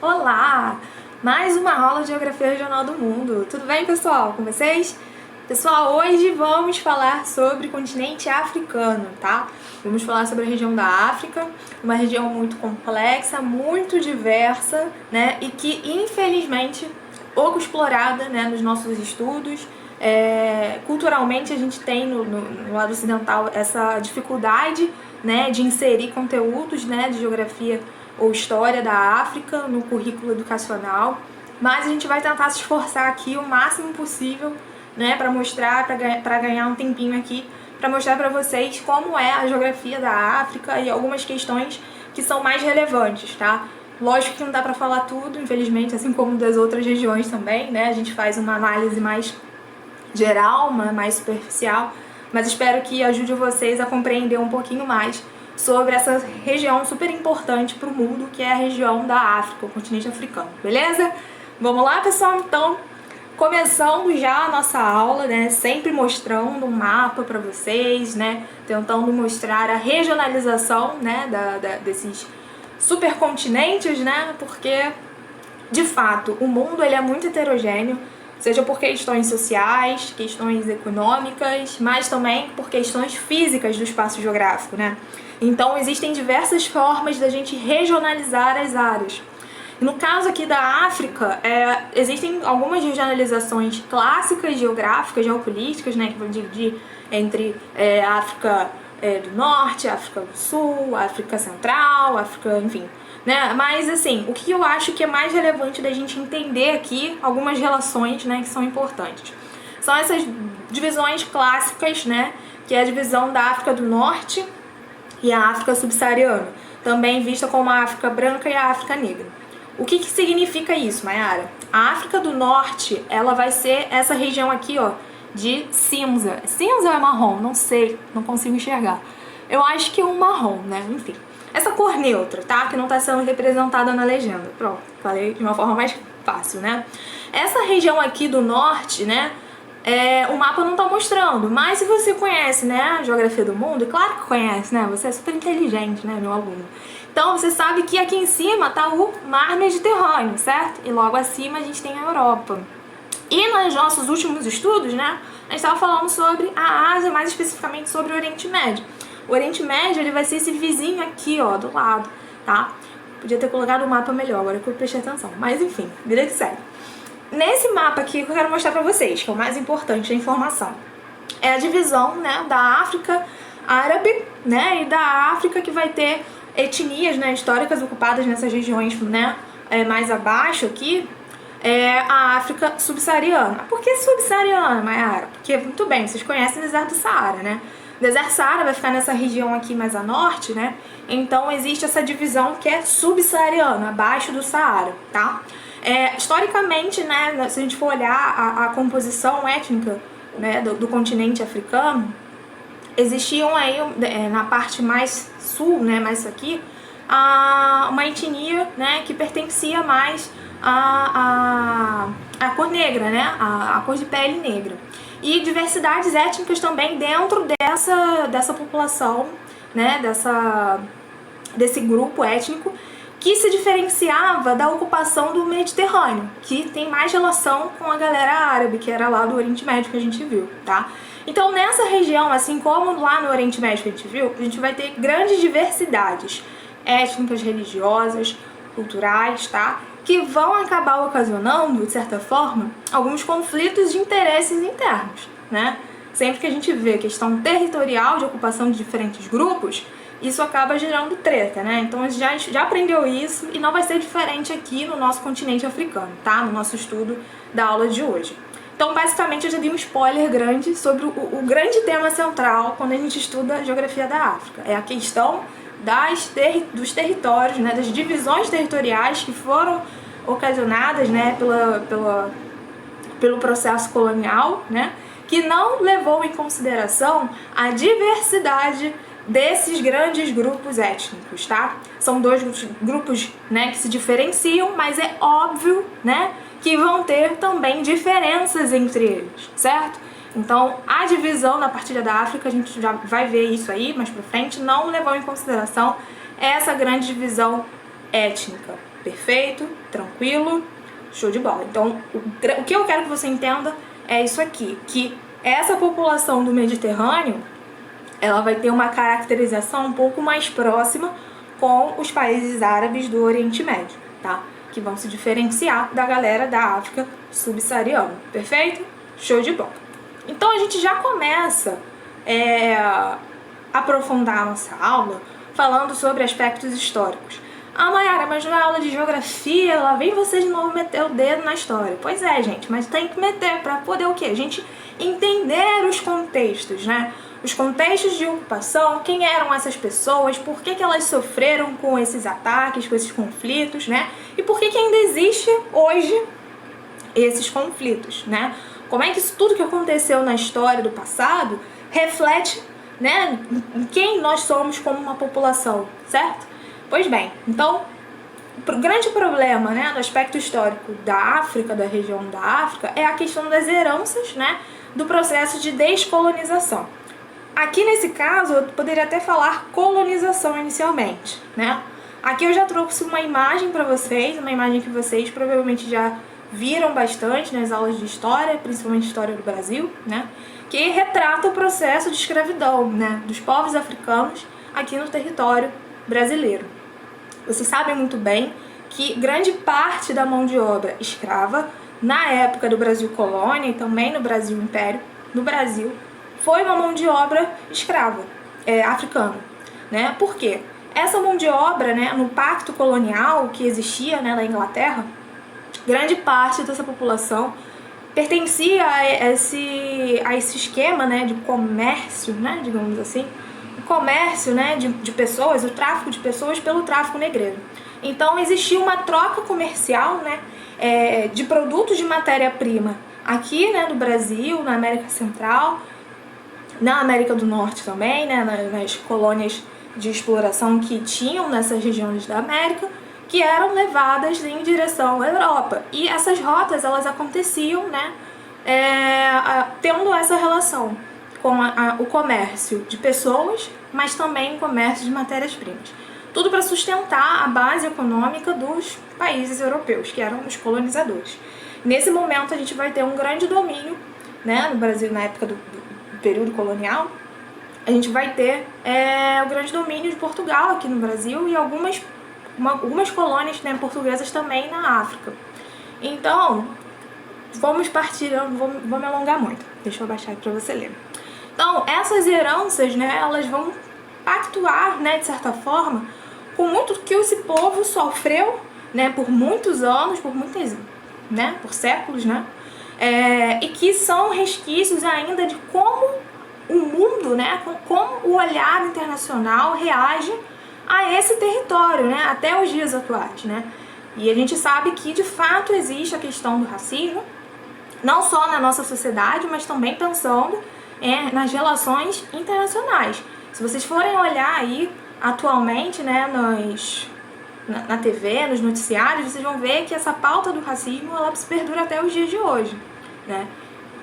Olá! Mais uma aula de Geografia Regional do Mundo. Tudo bem, pessoal? Com vocês? Pessoal, hoje vamos falar sobre o continente africano, tá? Vamos falar sobre a região da África, uma região muito complexa, muito diversa, né? E que, infelizmente, pouco explorada, né, nos nossos estudos. Culturalmente, a gente tem no lado ocidental essa dificuldade, né, de inserir conteúdos, né, de geografia ou história da África no currículo educacional, mas a gente vai tentar se esforçar aqui o máximo possível, né, para mostrar, para ganhar um tempinho aqui, para mostrar para vocês como é a geografia da África e algumas questões que são mais relevantes, tá? Lógico que não dá para falar tudo, infelizmente, assim como das outras regiões também, né? A gente faz uma análise mais geral, mais superficial, mas espero que ajude vocês a compreender um pouquinho mais sobre essa região super importante para o mundo, que é a região da África, o continente africano, beleza? Vamos lá, pessoal? Então, começando já a nossa aula, né, sempre mostrando um mapa para vocês, né, tentando mostrar a regionalização, né, desses supercontinentes, né, porque, de fato, o mundo ele é muito heterogêneo, seja por questões sociais, questões econômicas, mas também por questões físicas do espaço geográfico, né? Então, existem diversas formas da gente regionalizar as áreas. No caso aqui da África, existem algumas regionalizações clássicas, geográficas, geopolíticas, né, que vão dividir entre a África do Norte, África do Sul, África Central, África, enfim, né? Mas assim, o que eu acho que é mais relevante da gente entender aqui, algumas relações, né, que são importantes. São essas divisões clássicas, né, que é a divisão da África do Norte e a África subsaariana, também vista como a África branca e a África negra. O que significa isso, Mayara? A África do Norte, ela vai ser essa região aqui, ó, de cinza. Cinza ou é marrom? Não sei, não consigo enxergar. Eu acho que é um marrom, né? Enfim. Essa cor neutra, tá? Que não está sendo representada na legenda. Pronto, falei de uma forma mais fácil, né? Essa região aqui do norte, né? O mapa não está mostrando, mas se você conhece, né, a geografia do mundo, claro que conhece, né? Você é super inteligente, né, meu aluno? Então você sabe que aqui em cima está o Mar Mediterrâneo, certo? E logo acima a gente tem a Europa. E nos nossos últimos estudos, né, a gente estava falando sobre a Ásia, mais especificamente sobre o Oriente Médio. O Oriente Médio ele vai ser esse vizinho aqui, ó, do lado, tá? Podia ter colocado o mapa melhor, agora que eu prestei atenção. Mas enfim, vida que segue. Nesse mapa aqui que eu quero mostrar pra vocês, que é o mais importante da informação, é a divisão, né, da África árabe, né, e da África que vai ter etnias, né, históricas ocupadas nessas regiões, né, mais abaixo aqui, a África subsaariana. Por que subsaariana, Mayara? Porque, muito bem, vocês conhecem o deserto do Saara, né? O deserto do Saara vai ficar nessa região aqui mais a norte, né? Então existe essa divisão que é subsaariana, abaixo do Saara, tá? Historicamente, né, se a gente for olhar a composição étnica, né, do continente africano, existiam aí, na parte mais sul, né, mais aqui, uma etnia, né, que pertencia mais à cor negra, né, a cor de pele negra. E diversidades étnicas também dentro dessa população, né, desse grupo étnico, que se diferenciava da ocupação do Mediterrâneo, que tem mais relação com a galera árabe, que era lá do Oriente Médio que a gente viu, tá? Então, nessa região, assim como lá no Oriente Médio que a gente viu, a gente vai ter grandes diversidades étnicas, religiosas, culturais, tá? Que vão acabar ocasionando, de certa forma, alguns conflitos de interesses internos, né? Sempre que a gente vê questão territorial de ocupação de diferentes grupos, isso acaba gerando treta, né? Então a gente já aprendeu isso e não vai ser diferente aqui no nosso continente africano, tá? No nosso estudo da aula de hoje. Então, basicamente, eu já dei um spoiler grande sobre o grande tema central quando a gente estuda a geografia da África. É a questão dos territórios, né? Das divisões territoriais que foram ocasionadas, né? Pelo processo colonial, né? Que não levou em consideração a diversidade desses grandes grupos étnicos, tá? São dois grupos, né, que se diferenciam, mas é óbvio, né, que vão ter também diferenças entre eles, certo? Então, a divisão na partilha da África, a gente já vai ver isso aí mais pra frente, não levou em consideração essa grande divisão étnica. Perfeito? Tranquilo? Show de bola. Então, o que eu quero que você entenda é isso aqui, que essa população do Mediterrâneo, ela vai ter uma caracterização um pouco mais próxima com os países árabes do Oriente Médio, tá? Que vão se diferenciar da galera da África subsaariana. Perfeito? Show de bola. Então a gente já começa a aprofundar a nossa aula falando sobre aspectos históricos. Ah, Mayara, mas não é aula de geografia, lá vem você de novo meter o dedo na história. Pois é, gente, mas tem que meter para poder o quê? A gente entender os contextos, né? Os contextos de ocupação, quem eram essas pessoas, por que elas sofreram com esses ataques, com esses conflitos, né? E por que ainda existe hoje esses conflitos, né? Como é que isso tudo que aconteceu na história do passado reflete, né, em quem nós somos como uma população, certo? Pois bem, então, o grande problema, né, no aspecto histórico da África, da região da África, é a questão das heranças, né, do processo de descolonização. Aqui nesse caso, eu poderia até falar colonização inicialmente, né? Aqui eu já trouxe uma imagem para vocês, uma imagem que vocês provavelmente já viram bastante nas aulas de história, principalmente história do Brasil, né? Que retrata o processo de escravidão, né, dos povos africanos aqui no território brasileiro. Vocês sabem muito bem que grande parte da mão de obra escrava na época do Brasil colônia e também no Brasil Império, no Brasil, foi uma mão de obra escrava, africana, né? Por quê? Essa mão de obra, né, no pacto colonial que existia, né, na Inglaterra, grande parte dessa população pertencia a esse esquema, né, de comércio, né, digamos assim, o comércio, né, de pessoas, o tráfico de pessoas pelo tráfico negreiro. Então existia uma troca comercial, né, de produtos de matéria-prima aqui, né, no Brasil, na América Central, na América do Norte também, né, nas colônias de exploração que tinham nessas regiões da América, que eram levadas em direção à Europa. E essas rotas, elas aconteciam, né, tendo essa relação com o comércio de pessoas, mas também o comércio de matérias-primas. Tudo para sustentar a base econômica dos países europeus, que eram os colonizadores. Nesse momento, a gente vai ter um grande domínio, né, no Brasil, na época do período colonial. A gente vai ter o grande domínio de Portugal aqui no Brasil e algumas colônias, né, portuguesas também na África. Então, vamos partir, vou me alongar muito. Deixa eu abaixar aqui para você ler. Então, essas heranças, né, elas vão pactuar, né, de certa forma, com muito que esse povo sofreu, né, por muitos anos, por séculos, né, e que são resquícios ainda de como o mundo, né, como o olhar internacional reage a esse território, né, até os dias atuais, né. E a gente sabe que de fato existe a questão do racismo, não só na nossa sociedade, mas também pensando nas relações internacionais. Se vocês forem olhar aí atualmente, né, na TV, nos noticiários, vocês vão ver que essa pauta do racismo, ela se perdura até os dias de hoje, né.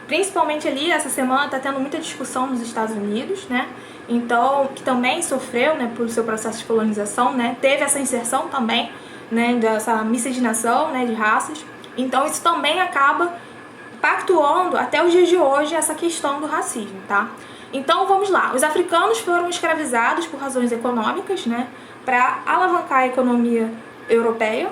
Principalmente ali, essa semana está tendo muita discussão nos Estados Unidos, né, então, que também sofreu, né, por seu processo de colonização, né, teve essa inserção também, né, dessa miscigenação, né, de raças. Então isso também acaba pactuando até os dias de hoje essa questão do racismo, tá? Então vamos lá, os africanos foram escravizados por razões econômicas, né, para alavancar a economia europeia,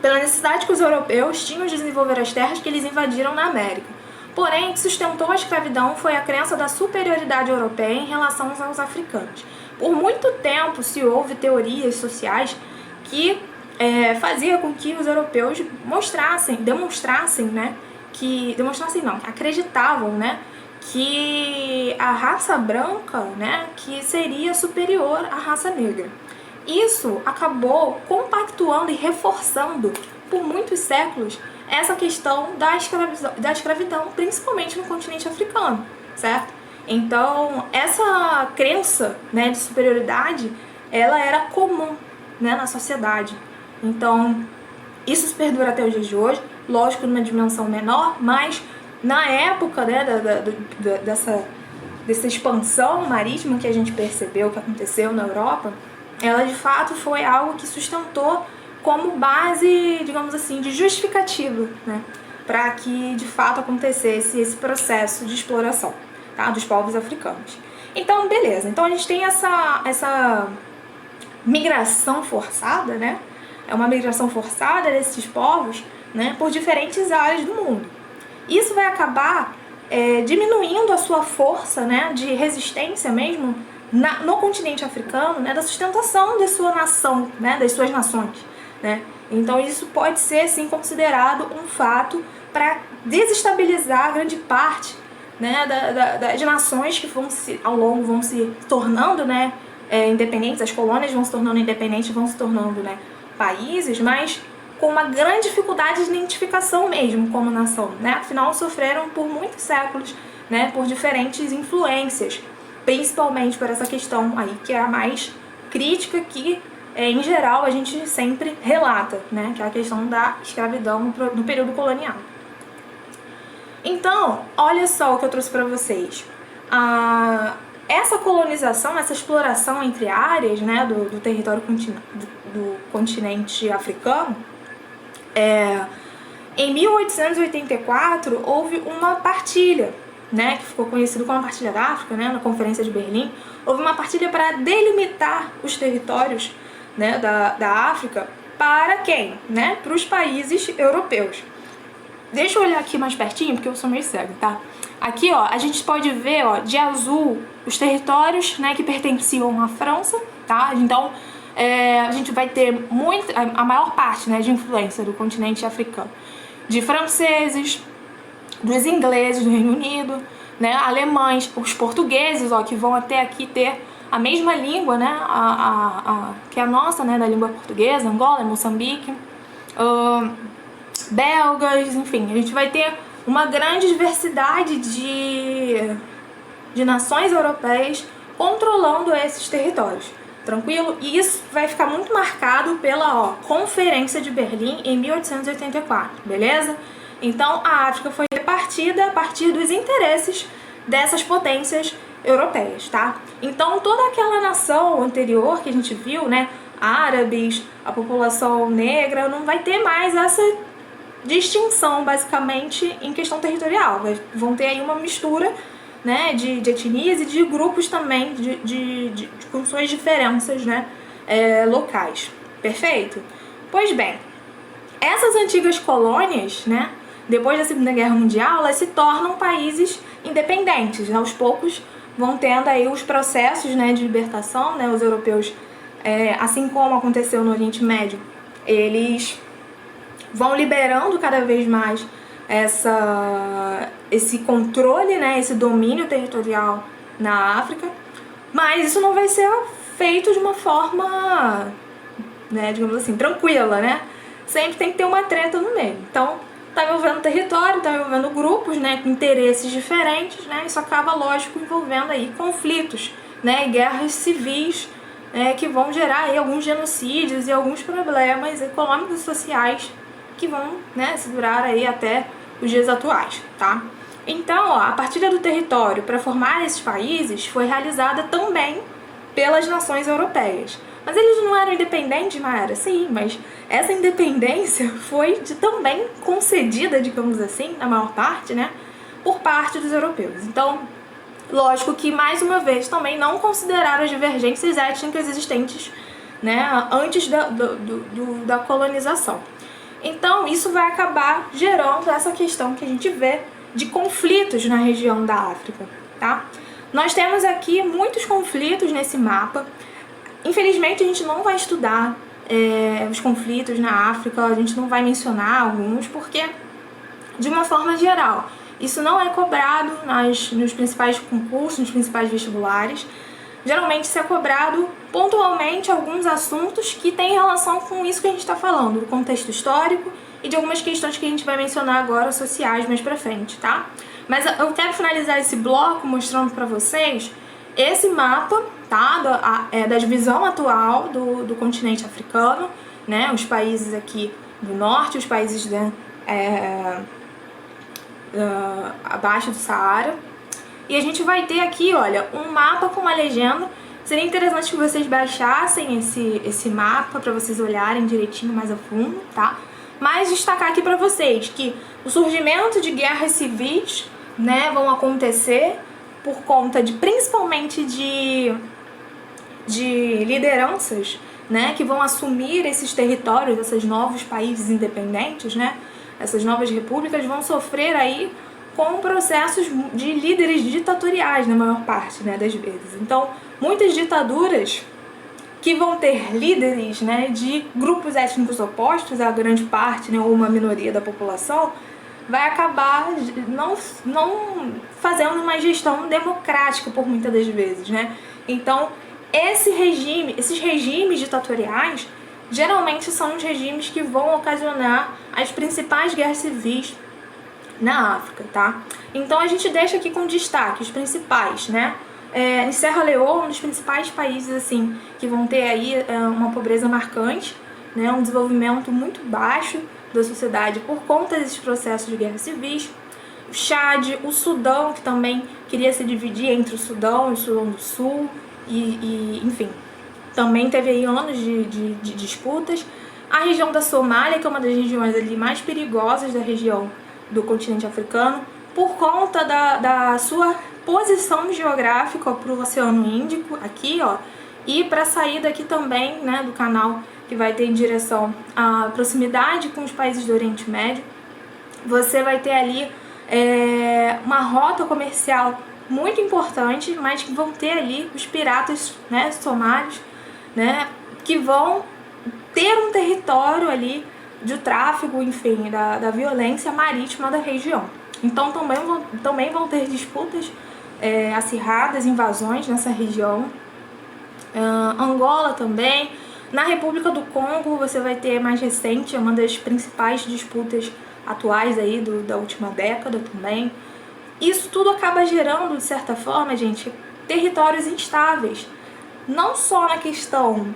pela necessidade que os europeus tinham de desenvolver as terras que eles invadiram na América. Porém, o que sustentou a escravidão foi a crença da superioridade europeia em relação aos africanos. Por muito tempo se houve teorias sociais que fazia com que os europeus acreditavam, né, que a raça branca, né, que seria superior à raça negra. Isso acabou compactuando e reforçando por muitos séculos essa questão da escravidão, principalmente no continente africano, certo? Então, essa crença, né, de superioridade, ela era comum, né, na sociedade. Então, isso se perdura até os dias de hoje, lógico, numa dimensão menor, mas na época, né, dessa expansão marítima que a gente percebeu que aconteceu na Europa, ela de fato foi algo que sustentou como base, digamos assim, de justificativa, né, para que de fato acontecesse esse processo de exploração, tá, dos povos africanos. Então, beleza. Então a gente tem essa migração forçada, né? É uma migração forçada desses povos, né, por diferentes áreas do mundo. Isso vai acabar diminuindo a sua força, né, de resistência mesmo no continente africano, né, da sustentação da sua nação, né, das suas nações, né? Então isso pode ser sim considerado um fato para desestabilizar grande parte, né, das nações que ao longo vão se tornando, né, independentes, as colônias vão se tornando independentes, vão se tornando, né, países, mas com uma grande dificuldade de identificação mesmo como nação, né? Afinal, sofreram por muitos séculos, né, por diferentes influências, principalmente por essa questão aí que é a mais crítica que, em geral, a gente sempre relata, né, que é a questão da escravidão no período colonial. Então, olha só o que eu trouxe para vocês. Essa colonização, essa exploração entre áreas, né, do território do continente africano, em 1884 houve uma partilha, né, que ficou conhecido como a Partilha da África, né, na Conferência de Berlim. Houve uma partilha para delimitar os territórios, né, da África para quem? Né, para os países europeus. Deixa eu olhar aqui mais pertinho, porque eu sou meio cega, tá? Aqui, ó, a gente pode ver, ó, de azul os territórios, né, que pertenciam à França, tá? Então, a gente vai ter a maior parte, né, de influência do continente africano, de franceses, dos ingleses do Reino Unido, né, alemães, os portugueses, ó, que vão até aqui ter a mesma língua, né, que é a nossa, né, da língua portuguesa, Angola, Moçambique, belgas, enfim, a gente vai ter uma grande diversidade de nações europeias controlando esses territórios. Tranquilo? E isso vai ficar muito marcado pela Conferência de Berlim em 1884, beleza? Então a África foi repartida a partir dos interesses dessas potências europeias, tá? Então toda aquela nação anterior que a gente viu, né, árabes, a população negra, não vai ter mais essa distinção basicamente em questão territorial. Vão ter aí uma mistura, né, de etnias e de grupos também, com suas diferenças, né, locais. Perfeito? Pois bem, essas antigas colônias, né, depois da Segunda Guerra Mundial, elas se tornam países independentes. Aos poucos vão tendo aí os processos, né, de libertação, né, os europeus, assim como aconteceu no Oriente Médio, eles vão liberando cada vez mais esse controle, né, esse domínio territorial na África, mas isso não vai ser feito de uma forma, né, digamos assim, tranquila, né? Sempre tem que ter uma treta no meio. Então, tá envolvendo território, tá envolvendo grupos, né, com interesses diferentes, né? Isso acaba, lógico, envolvendo aí conflitos, né, e guerras civis, que vão gerar aí alguns genocídios e alguns problemas econômicos e sociais que vão, né, se durar aí até os dias atuais, tá? Então, a partilha do território para formar esses países foi realizada também pelas nações europeias. Mas eles não eram independentes, Mayara? Sim, mas essa independência foi também concedida, digamos assim, na maior parte, né, por parte dos europeus. Então, lógico que, mais uma vez, também não consideraram as divergências étnicas existentes, né, antes da colonização. Então, isso vai acabar gerando essa questão que a gente vê de conflitos na região da África, tá? Nós temos aqui muitos conflitos nesse mapa. Infelizmente, a gente não vai estudar os conflitos na África, a gente não vai mencionar alguns, porque, de uma forma geral, isso não é cobrado nos principais concursos, nos principais vestibulares. Geralmente, isso é cobrado pontualmente alguns assuntos que têm relação com isso que a gente está falando, do contexto histórico e de algumas questões que a gente vai mencionar agora, sociais, mais pra frente, tá? Mas eu quero finalizar esse bloco mostrando pra vocês esse mapa, tá? Da divisão atual do continente africano, né? Os países aqui do norte, os países abaixo do Saara. E a gente vai ter aqui, olha, um mapa com uma legenda Seria interessante que vocês baixassem esse mapa para vocês olharem direitinho mais a fundo, tá? Mas destacar aqui para vocês que o surgimento de guerras civis, né, vão acontecer por conta de, principalmente de lideranças, né, que vão assumir esses territórios, esses novos países independentes, né, essas novas repúblicas vão sofrer aí com processos de líderes ditatoriais, na maior parte, né, das vezes. Então, muitas ditaduras que vão ter líderes, né, de grupos étnicos opostos, a grande parte, né, ou uma minoria da população, vai acabar não fazendo uma gestão democrática por muitas das vezes, né? Então, esses regimes ditatoriais, geralmente são os regimes que vão ocasionar as principais guerras civis na África, tá? Então a gente deixa aqui com destaque os principais, né? Em Serra Leoa, um dos principais países assim que vão ter aí uma pobreza marcante, né? Um desenvolvimento muito baixo da sociedade por conta desses processos de guerra civis. O Chad, o Sudão, que também queria se dividir entre o Sudão e o Sudão do Sul, enfim, também teve aí anos de disputas. A região da Somália, que é uma das regiões ali mais perigosas da região do continente africano, por conta da sua posição geográfica para o Oceano Índico, aqui, ó, e para a saída aqui também, né, do canal que vai ter em direção à proximidade com os países do Oriente Médio. Você vai ter ali uma rota comercial muito importante, mas que vão ter ali os piratas, né, somálios, né, que vão ter um território ali de tráfico, enfim, da violência marítima da região. Então também vão ter disputas acirradas, invasões nessa região. Angola também. Na República do Congo você vai ter mais recente, uma das principais disputas atuais aí da última década também. Isso tudo acaba gerando, de certa forma, gente, territórios instáveis. Não só na questão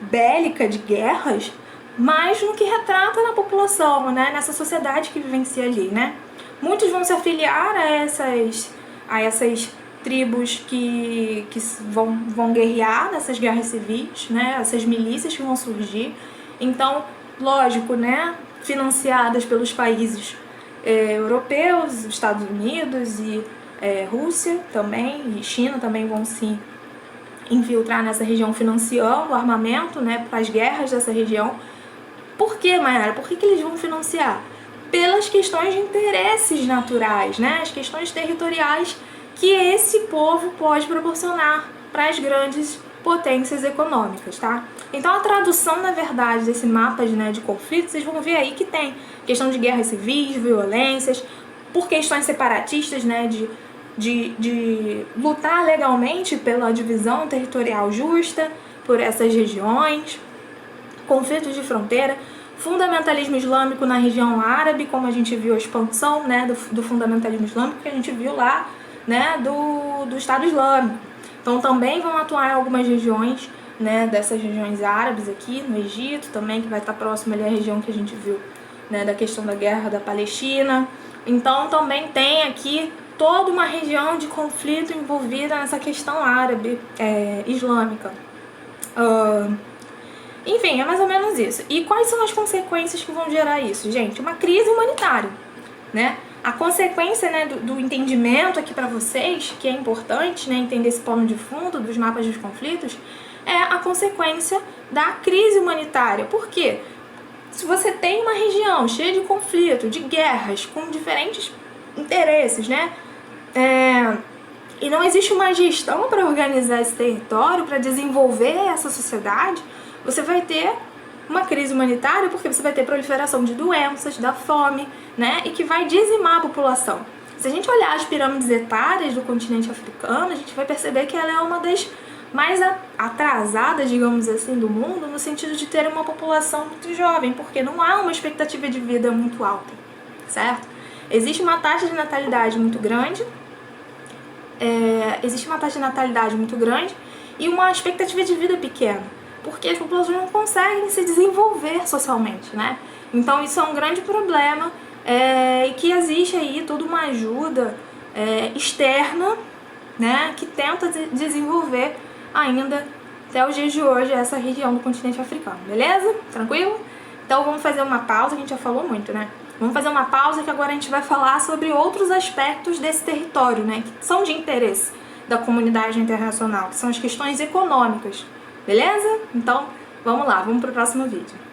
bélica de guerras, mas no que retrata na população, né? Nessa sociedade que vivencia ali, né? Muitos vão se afiliar a essas tribos que vão guerrear nessas guerras civis, né? Essas milícias que vão surgir. Então, lógico, né? Financiadas pelos países europeus, Estados Unidos e Rússia também, e China também vão se infiltrar nessa região financiando o armamento, né? Para as guerras dessa região. Por que, Mayara? Por que eles vão financiar? Pelas questões de interesses naturais, né? As questões territoriais que esse povo pode proporcionar para as grandes potências econômicas, tá? Então a tradução, na verdade, desse mapa de conflitos, vocês vão ver aí que tem questão de guerras civis, violências, por questões separatistas, né? De lutar legalmente pela divisão territorial justa por essas regiões, conflitos de fronteira, fundamentalismo islâmico na região árabe, como a gente viu a expansão, né, do fundamentalismo islâmico que a gente viu lá, né, do Estado Islâmico. Então também vão atuar em algumas regiões, né, dessas regiões árabes aqui, no Egito também, que vai estar próximo ali à região que a gente viu, né, da questão da guerra da Palestina. Então também tem aqui toda uma região de conflito envolvida nessa questão árabe, islâmica. Enfim, é mais ou menos isso. E quais são as consequências que vão gerar isso? Gente, uma crise humanitária, né? A consequência, né, do entendimento aqui para vocês, que é importante, né, entender esse pano de fundo dos mapas dos conflitos, é a consequência da crise humanitária. Por quê? Se você tem uma região cheia de conflito, de guerras, com diferentes interesses, né? E não existe uma gestão para organizar esse território, para desenvolver essa sociedade, você vai ter uma crise humanitária porque você vai ter proliferação de doenças, da fome, né? E que vai dizimar a população. Se a gente olhar as pirâmides etárias do continente africano, a gente vai perceber que ela é uma das mais atrasadas, digamos assim, do mundo, no sentido de ter uma população muito jovem, porque não há uma expectativa de vida muito alta, certo? Existe uma taxa de natalidade muito grande, e uma expectativa de vida pequena, porque as populações não conseguem se desenvolver socialmente, né? Então isso é um grande problema, e que existe aí toda uma ajuda externa, né, que tenta desenvolver ainda até os dias de hoje essa região do continente africano, beleza? Tranquilo? Então vamos fazer uma pausa, a gente já falou muito, né? Vamos fazer uma pausa que agora a gente vai falar sobre outros aspectos desse território, né? Que são de interesse da comunidade internacional, que são as questões econômicas, beleza? Então vamos lá, vamos para o próximo vídeo.